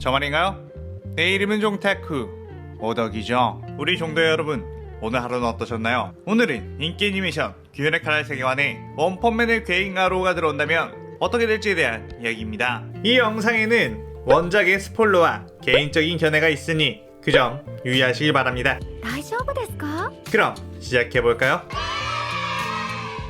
저 말인가요? 내 이름은 종타쿠 오덕이죠. 우리 종도 여러분, 오늘 하루는 어떠셨나요? 오늘은 인기 애니메이션 귀연의 칼날 세계관에 원펀맨의 괴인가로우가 들어온다면 어떻게 될지에 대한 이야기입니다. 이 영상에는 원작의 스포일러와 개인적인 견해가 있으니 그 점 유의하시길 바랍니다. 大丈夫ですか? 그럼 시작해볼까요?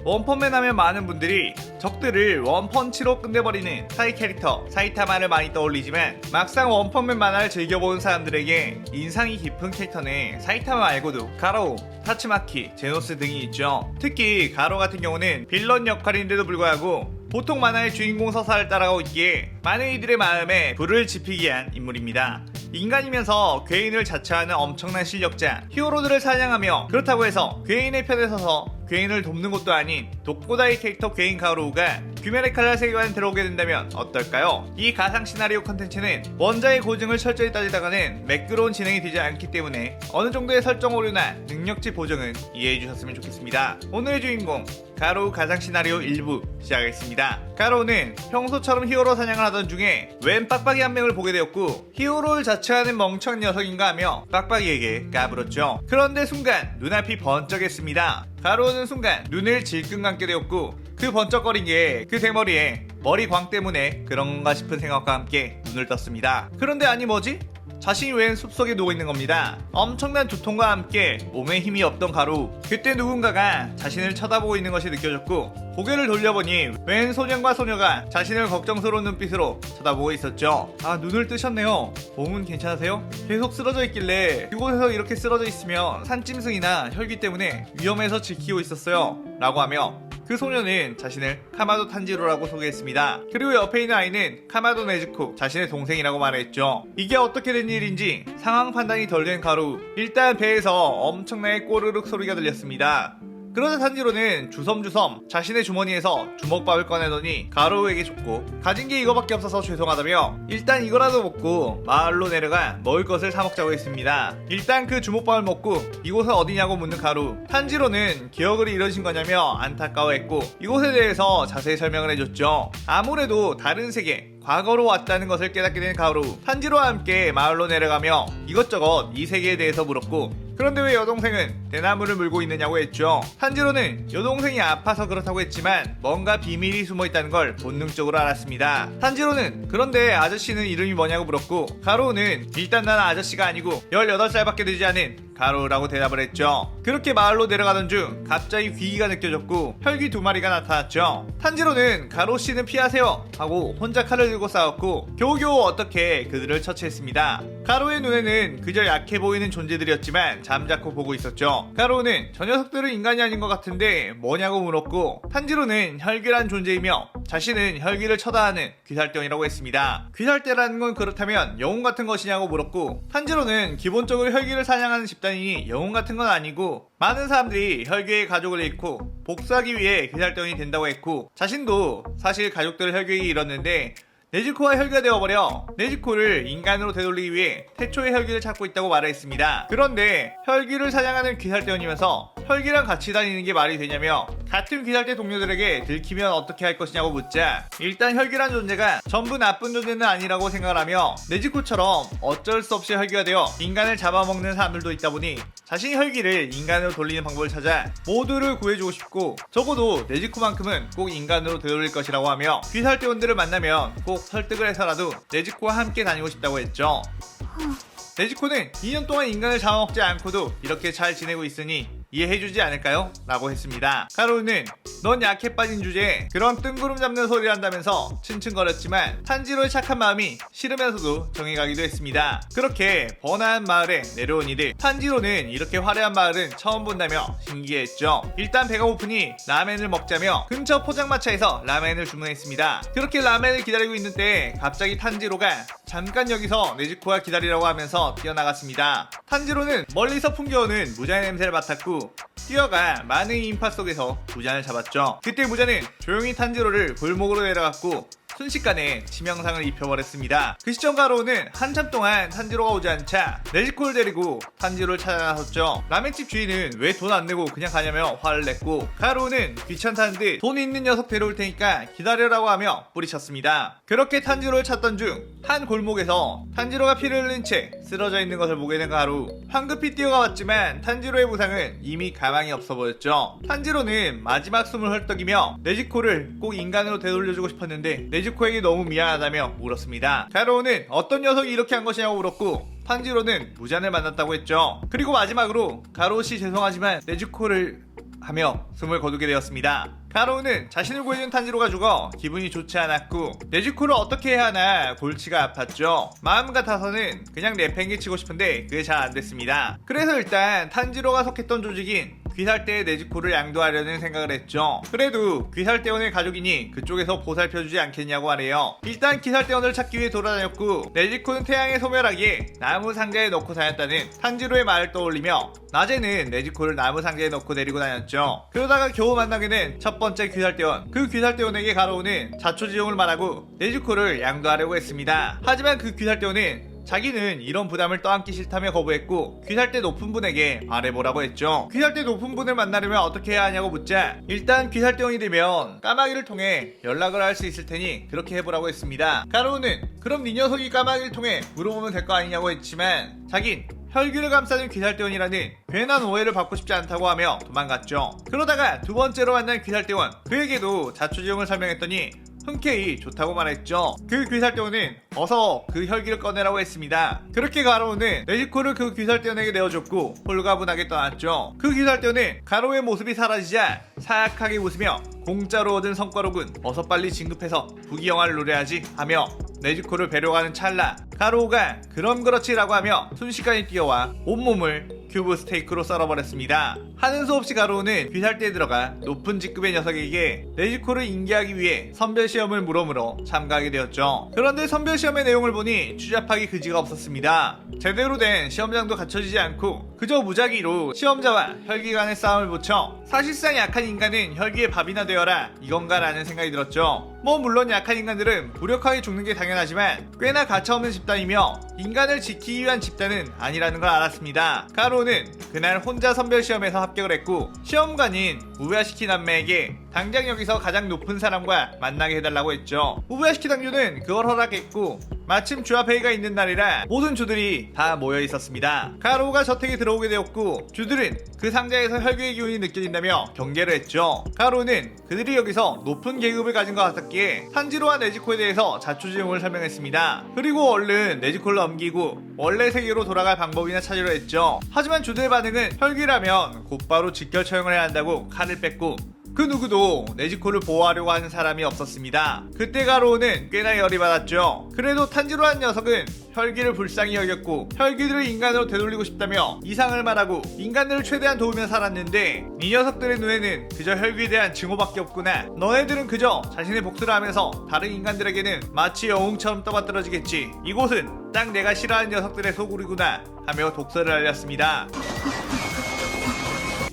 원펀맨 하면 많은 분들이 적들을 원펀치로 끝내버리는 사이 캐릭터 사이타마를 많이 떠올리지만 막상 원펀맨 만화를 즐겨보는 사람들에게 인상이 깊은 캐릭터는 사이타마 말고도 가로우, 타츠마키, 제노스 등이 있죠. 특히 가로 같은 경우는 빌런 역할인데도 불구하고 보통 만화의 주인공 서사를 따라가고 있기에 많은 이들의 마음에 불을 지피게 한 인물입니다. 인간이면서 괴인을 자처하는 엄청난 실력자, 히어로들을 사냥하며 그렇다고 해서 괴인의 편에 서서 괴인을 돕는 것도 아닌 독고다이 캐릭터 괴인 가로우가 귀멸의 칼날 세계관에 들어오게 된다면 어떨까요? 이 가상 시나리오 컨텐츠는 원작의 고증을 철저히 따지다가는 매끄러운 진행이 되지 않기 때문에 어느 정도의 설정 오류나 능력치 보정은 이해해 주셨으면 좋겠습니다. 오늘의 주인공 가로우 가상 시나리오 1부 시작하겠습니다. 가로우는 평소처럼 히어로 사냥을 하던 중에 웬 빡빡이 한 명을 보게 되었고 히어로를 자처하는 멍청한 녀석인가 하며 빡빡이에게 까불었죠. 그런데 순간 눈앞이 번쩍했습니다. 가로우는 순간 눈을 질끈 감게 되었고 그 번쩍거린 게 그 대머리에 머리광 때문에 그런 건가 싶은 생각과 함께 눈을 떴습니다. 그런데 아니 뭐지? 자신이 웬 숲속에 누워있는 겁니다. 엄청난 두통과 함께 몸에 힘이 없던 가루. 그때 누군가가 자신을 쳐다보고 있는 것이 느껴졌고 고개를 돌려보니 웬 소년과 소녀가 자신을 걱정스러운 눈빛으로 쳐다보고 있었죠. 아, 눈을 뜨셨네요. 몸은 괜찮으세요? 계속 쓰러져 있길래 이곳에서 이렇게 쓰러져 있으면 산짐승이나 혈기 때문에 위험해서 지키고 있었어요 라고 하며 그 소녀는 자신을 카마도 탄지로라고 소개했습니다. 그리고 옆에 있는 아이는 카마도 네즈코, 자신의 동생이라고 말했죠. 이게 어떻게 된 일인지 상황 판단이 덜 된 가루. 일단 배에서 엄청나게 꼬르륵 소리가 들렸습니다. 그러자 탄지로는 주섬주섬 자신의 주머니에서 주먹밥을 꺼내더니 가로우에게 줬고 가진 게 이거밖에 없어서 죄송하다며 일단 이거라도 먹고 마을로 내려가 먹을 것을 사 먹자고 했습니다. 일단 그 주먹밥을 먹고 이곳은 어디냐고 묻는 가루. 탄지로는 기억을 잃으신 거냐며 안타까워했고 이곳에 대해서 자세히 설명을 해줬죠. 아무래도 다른 세계 과거로 왔다는 것을 깨닫게 된 가루. 탄지로와 함께 마을로 내려가며 이것저것 이 세계에 대해서 물었고 그런데 왜 여동생은 대나무를 물고 있느냐고 했죠. 탄지로는 여동생이 아파서 그렇다고 했지만 뭔가 비밀이 숨어있다는 걸 본능적으로 알았습니다. 탄지로는 그런데 아저씨는 이름이 뭐냐고 물었고 가로우는 일단 난 아저씨가 아니고 18살밖에 되지 않은 가로우라고 대답을 했죠. 그렇게 마을로 내려가던 중 갑자기 귀기가 느껴졌고 혈귀 2마리가 나타났죠. 탄지로는 가로씨는 피하세요 하고 혼자 칼을 들고 싸웠고 겨우겨우 어떻게 그들을 처치했습니다. 가로우의 눈에는 그저 약해 보이는 존재들이었지만 잠자코 보고 있었죠. 가로우는 저 녀석들은 인간이 아닌 것 같은데 뭐냐고 물었고 탄지로는 혈귀란 존재이며 자신은 혈귀를 처다하는 귀살대원이라고 했습니다. 귀살대라는 건 그렇다면 영웅 같은 것이냐고 물었고 탄지로는 기본적으로 혈귀를 사냥하는 집단이니 영웅 같은 건 아니고 많은 사람들이 혈귀의 가족을 잃고 복수하기 위해 귀살대원이 된다고 했고 자신도 사실 가족들을 혈귀에 잃었는데 네즈코와 혈귀가 되어버려 네즈코를 인간으로 되돌리기 위해 태초의 혈귀를 찾고 있다고 말했습니다. 그런데 혈귀를 사냥하는 귀살대원이면서 혈귀랑 같이 다니는 게 말이 되냐며 같은 귀살대 동료들에게 들키면 어떻게 할 것이냐고 묻자 일단 혈귀란 존재가 전부 나쁜 존재는 아니라고 생각을 하며 네즈코처럼 어쩔 수 없이 혈귀가 되어 인간을 잡아먹는 사람들도 있다 보니 자신이 혈귀를 인간으로 돌리는 방법을 찾아 모두를 구해주고 싶고 적어도 네즈코만큼은 꼭 인간으로 되돌릴 것이라고 하며 귀살대원들을 만나면 꼭 설득을 해서라도 네즈코와 함께 다니고 싶다고 했죠. 네즈코는 2년 동안 인간을 잡아먹지 않고도 이렇게 잘 지내고 있으니 이해해주지 않을까요? 라고 했습니다. 가로우는 넌 약해 빠진 주제에 그런 뜬구름 잡는 소리를 한다면서 층층거렸지만 탄지로의 착한 마음이 싫으면서도 정해가기도 했습니다. 그렇게 번화한 마을에 내려온 이들. 탄지로는 이렇게 화려한 마을은 처음 본다며 신기했죠. 일단 배가 고프니 라멘을 먹자며 근처 포장마차에서 라멘을 주문했습니다. 그렇게 라멘을 기다리고 있는 때에 갑자기 탄지로가 잠깐 여기서 네즈코가 기다리라고 하면서 뛰어나갔습니다. 탄지로는 멀리서 풍겨오는 무자의 냄새를 맡았고 뛰어가 많은 인파 속에서 무자를 잡았죠. 그때 무자는 조용히 탄지로를 골목으로 내려갔고 순식간에 치명상을 입혀버렸습니다. 그 시점 가로우는 한참 동안 탄지로가 오지 않자 네지코를 데리고 탄지로를 찾아 나섰죠. 라멘집 주인은 왜 돈 안 내고 그냥 가냐며 화를 냈고, 가로우는 귀찮다는 듯 돈 있는 녀석 데려올 테니까 기다려라고 하며 뿌리쳤습니다. 그렇게 탄지로를 찾던 중 한 골목에서 탄지로가 피를 흘린 채 쓰러져 있는 것을 보게 된 가루. 황급히 뛰어가 왔지만 탄지로의 부상은 이미 가망이 없어 보였죠. 탄지로는 마지막 숨을 헐떡이며 네지코를 꼭 인간으로 되돌려주고 싶었는데 네지코에게 너무 미안하다며 울었습니다. 가로우는 어떤 녀석이 이렇게 한 것이냐고 물었고, 탄지로는 무잔을 만났다고 했죠. 그리고 마지막으로 가로우씨 죄송하지만 네지코를 하며 숨을 거두게 되었습니다. 가로우는 자신을 구해준 탄지로가 죽어 기분이 좋지 않았고, 네지코를 어떻게 해야 하나 골치가 아팠죠. 마음 같아서는 그냥 내팽개치고 싶은데 그게 잘 안됐습니다. 그래서 일단 탄지로가 속했던 조직인 귀살대의 네지코를 양도하려는 생각을 했죠. 그래도 귀살대원의 가족이니 그쪽에서 보살펴주지 않겠냐고 하네요. 일단 귀살대원을 찾기 위해 돌아다녔고, 네지코는 태양의 소멸하기에 나무 상자에 넣고 다녔다는 탄지로의 말을 떠올리며 낮에는 네지코를 나무 상자에 넣고 데리고 다녔죠. 그러다가 겨우 만나게 된 첫 번째 귀살대원. 그 귀살대원에게 가로우는 자초지종을 말하고 네지코를 양도하려고 했습니다. 하지만 그 귀살대원은 자기는 이런 부담을 떠안기 싫다며 거부했고, 귀살대 높은 분에게 말해보라고 했죠. 귀살대 높은 분을 만나려면 어떻게 해야 하냐고 묻자 일단 귀살대원이 되면 까마귀를 통해 연락을 할 수 있을 테니 그렇게 해보라고 했습니다. 가로우는 그럼 네 녀석이 까마귀를 통해 물어보면 될 거 아니냐고 했지만 자긴 혈귀를 감싸는 귀살대원이라는 괜한 오해를 받고 싶지 않다고 하며 도망갔죠. 그러다가 두 번째로 만난 귀살대원, 그에게도 자초지종을 설명했더니 흔쾌히 좋다고 말했죠. 그 귀살대원은 어서 그 혈기를 꺼내라고 했습니다. 그렇게 가로우는 네지코를 그 귀살대원에게 내어줬고 홀가분하게 떠났죠. 그 귀살대원은 가로우의 모습이 사라지자 사악하게 웃으며 공짜로 얻은 성과록은 어서 빨리 진급해서 부귀영화를 노려야지 하며 네지코를 뵈려가는 찰나 가로우가 그럼 그렇지 라고 하며 순식간에 뛰어와 온몸을 큐브 스테이크로 썰어버렸습니다. 하는 수 없이 가로우는 귀살대에 들어가 높은 직급의 녀석에게 네지코를 인계하기 위해 선별시험을 물어물어 참가하게 되었죠. 그런데 선별시험의 내용을 보니 추잡하기 그지가 없었습니다. 제대로 된 시험장도 갖춰지지 않고 그저 무작위로 시험자와 혈기 간의 싸움을 붙여 사실상 약한 인간은 혈기의 밥이나 되어라 이건가 라는 생각이 들었죠. 물론 약한 인간들은 무력하게 죽는 게 당연하지만 꽤나 가차없는 집단이며 인간을 지키기 위한 집단은 아니라는 걸 알았습니다. 가로우는 그날 혼자 선별시험에서 합격을 했고, 시험관인 우베야시키 남매에게 당장 여기서 가장 높은 사람과 만나게 해달라고 했죠. 우베야시키 당주는 그걸 허락했고, 마침 주합회의가 있는 날이라 모든 주들이 다 모여 있었습니다. 가로우가 저택에 들어오게 되었고, 주들은 그 상자에서 혈기의 기운이 느껴진다며 경계를 했죠. 가로우는 그들이 여기서 높은 계급을 가진 것 같았기에 탄지로와 네지코에 대해서 자초지종을 설명했습니다. 그리고 얼른 네지코를 넘기고 원래 세계로 돌아갈 방법이나 찾으려 했죠. 하지만 주들의 반응은 혈기라면 곧바로 직결 처형을 해야 한다고 칼을 뺐고, 그 누구도 네지코를 보호하려고 하는 사람이 없었습니다. 그때 가로우는 꽤나 열이 받았죠. 그래도 탄지로한 녀석은 혈기를 불쌍히 여겼고 혈기들을 인간으로 되돌리고 싶다며 이상을 말하고 인간들을 최대한 도우며 살았는데, 이 녀석들의 눈에는 그저 혈기에 대한 증오밖에 없구나. 너네들은 그저 자신의 복수를 하면서 다른 인간들에게는 마치 영웅처럼 떠받들어지겠지. 이곳은 딱 내가 싫어하는 녀석들의 소굴이구나 하며 독서를 알렸습니다.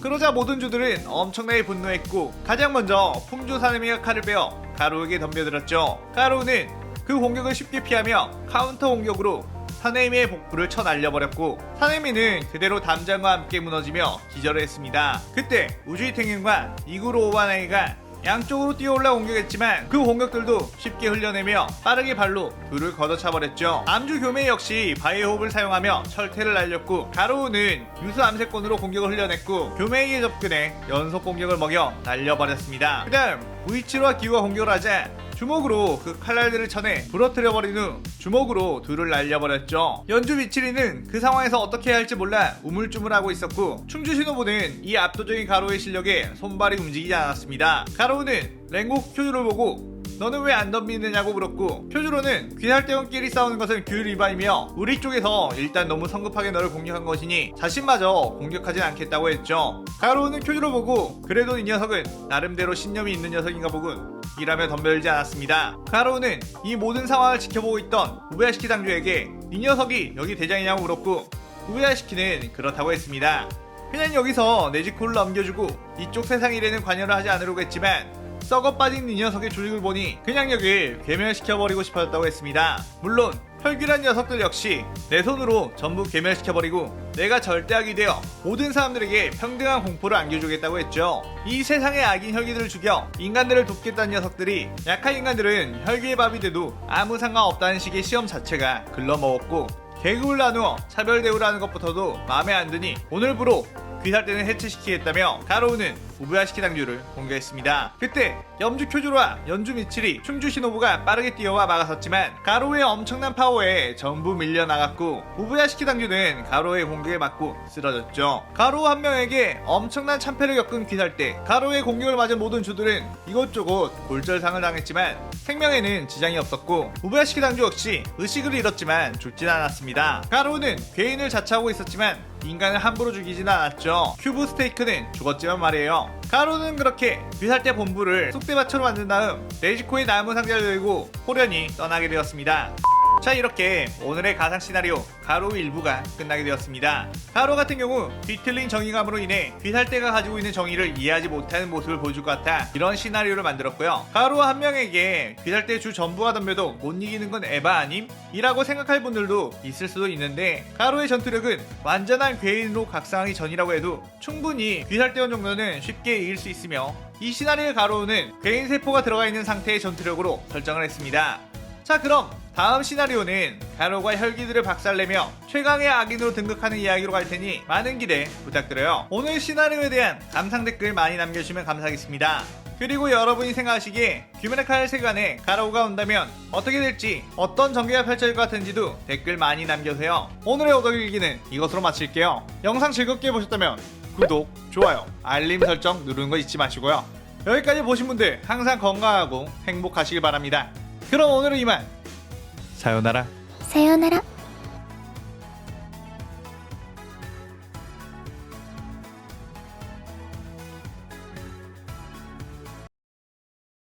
그러자 모든 주들은 엄청나게 분노했고 가장 먼저 풍주 사내미가 칼을 빼어 가로우에게 덤벼들었죠. 가로우는 그 공격을 쉽게 피하며 카운터 공격으로 사내미의 복부를 쳐 날려버렸고, 사내미는 그대로 담장과 함께 무너지며 기절을 했습니다. 그때 우주의 탱행과 이구로 오바나이가 양쪽으로 뛰어올라 공격했지만 그 공격들도 쉽게 흘려내며 빠르게 발로 둘을 걷어차버렸죠. 암주 교메 역시 바이호흡을 사용하며 철퇴를 날렸고, 가로우는 유수 암세권으로 공격을 흘려냈고 교메에게 접근해 연속 공격을 먹여 날려버렸습니다. 그 다음 우이치로와 기우가 공격을 하자 주먹으로 그 칼날들을 쳐내 부러뜨려버린 후 주먹으로 둘을 날려버렸죠. 연주 미치리는 그 상황에서 어떻게 해야 할지 몰라 우물쭈물하고 있었고, 충주 시노부는 이 압도적인 가로우의 실력에 손발이 움직이지 않았습니다. 가로우는 랭고 쿄주를 보고 너는 왜 안 덤비느냐고 물었고, 쿄주로는 귀살대원끼리 싸우는 것은 규율 위반이며 우리 쪽에서 일단 너무 성급하게 너를 공격한 것이니 자신마저 공격하진 않겠다고 했죠. 가로우는 쿄주로 보고 그래도 이 녀석은 나름대로 신념이 있는 녀석인가 보군 이라며 덤벼들지 않았습니다. 가로우는 이 모든 상황을 지켜보고 있던 우베야시키 당주에게 이 녀석이 여기 대장이냐고 물었고, 우베야시키는 그렇다고 했습니다. 그냥 여기서 네지코를 넘겨주고 이쪽 세상 일에는 관여를 하지 않으려고 했지만 썩어 빠진 이 녀석의 조직을 보니 그냥 여길 괴멸시켜버리고 싶어졌다고 했습니다. 물론 혈귀란 녀석들 역시 내 손으로 전부 괴멸시켜버리고 내가 절대악이 되어 모든 사람들에게 평등한 공포를 안겨주겠다고 했죠. 이 세상의 악인 혈귀들을 죽여 인간들을 돕겠다는 녀석들이 약한 인간들은 혈귀의 밥이 돼도 아무 상관없다는 식의 시험 자체가 글러먹었고, 계급을 나누어 차별 대우를 하는 것부터도 마음에 안 드니 오늘부로 귀살대는 해체시키겠다며 가로우는 우부야시키 당주를 공개했습니다. 그때 염주 쿄조로와 연주 미칠이 충주 시노부가 빠르게 뛰어와 막아섰지만 가로우의 엄청난 파워에 전부 밀려나갔고, 우부야시키 당주는 가로우의 공격에 맞고 쓰러졌죠. 가로우 한 명에게 엄청난 참패를 겪은 귀살대, 가로우의 공격을 맞은 모든 주들은 이곳저곳 골절상을 당했지만 생명에는 지장이 없었고, 우부야시키 당주 역시 의식을 잃었지만 죽진 않았습니다. 가로우는 괴인을 자처하고 있었지만 인간을 함부로 죽이진 않았죠. 큐브 스테이크는 죽었지만 말이에요. 가로는 그렇게 귀살대 본부를 쑥대밭으로 만든 다음 네지코의 나무 상자를 들고 호련히 떠나게 되었습니다. 자, 이렇게 오늘의 가상 시나리오 가로 1부가 끝나게 되었습니다. 가로 같은 경우 뒤틀린 정의감으로 인해 귀살대가 가지고 있는 정의를 이해하지 못하는 모습을 보여줄 것 같아 이런 시나리오를 만들었고요. 가로 한 명에게 귀살대 주 전부가 덤벼도 못 이기는 건 에바 아님? 이라고 생각할 분들도 있을 수도 있는데, 가로의 전투력은 완전한 괴인으로 각성하기 전이라고 해도 충분히 귀살대원 정도는 쉽게 이길 수 있으며, 이 시나리오의 가로는 괴인 세포가 들어가 있는 상태의 전투력으로 설정을 했습니다. 자, 그럼 다음 시나리오는 가로가 혈기들을 박살내며 최강의 악인으로 등극하는 이야기로 갈 테니 많은 기대 부탁드려요. 오늘 시나리오에 대한 감상 댓글 많이 남겨주시면 감사하겠습니다. 그리고 여러분이 생각하시기에 규면의 칼 세관에 가로우가 온다면 어떻게 될지, 어떤 전개가 펼쳐질 것 같은지도 댓글 많이 남겨주세요. 오늘의 오덕일기는 이것으로 마칠게요. 영상 즐겁게 보셨다면 구독, 좋아요, 알림 설정 누르는 거 잊지 마시고요. 여기까지 보신 분들 항상 건강하고 행복하시길 바랍니다. 그럼 오늘은 이만. 사요나라.さようなら。